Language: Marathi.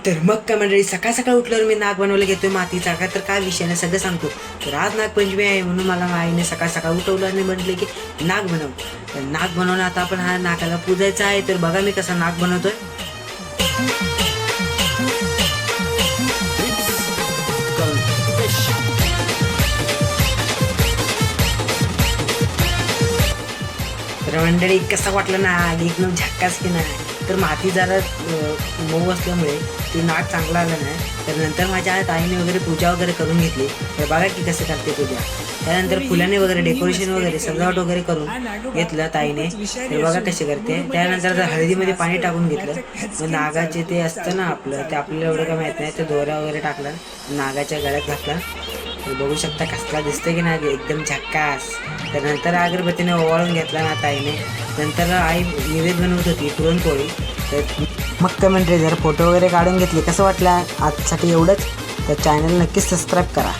तर मग काय मंडळी, सकाळ सकाळ उठल्यावर मी नाग बनवलं घेतोय मातीचा. का तर काय विषयाने सगळं सांगतो. तर आज नागपंचमी आहे म्हणून मला आईने सकाळ सकाळ उठवलं आणि म्हटलं की नाग बनव. तर नाग बनवणं आता आपण हा नागाला पूजायचा आहे. तर बघा मी कसा नाग बनवतोय. तर मंडळी कसा वाटलं नाग, एकदम झक्कास की नाही. तर माती जरा मऊ असल्यामुळे ते नाग चांगला आलं नाही. तर नंतर माझ्या ताईने वगैरे पूजा वगैरे करून घेतली. तर बघा की कसं करते पूजा. त्यानंतर फुलाने वगैरे डेकोरेशन वगैरे सजावट वगैरे करून घेतलं ताईने. तर बघा कसे करते. त्यानंतर हळदीमध्ये पाणी टाकून घेतलं. मग नागाचे ते असतं ना आपलं, ते आपल्याला एवढं काय माहीत नाही. ते दोरा वगैरे टाकला, नागाच्या गळ्यात घातला. तर बघू शकता कसला दिसतंय की नाही, एकदम झक्कास. तर नंतर अगरबत्तीने ओवाळून घेतला ना ताईने. नंतर आई निवेद बनवत होती पुरणपोळी. तर मग काय म्हणते, जरा फोटो वगैरे काढून घेतले. कसं वाटलं आजसाठी एवढंच. तर चॅनल नक्कीच सबस्क्राईब करा.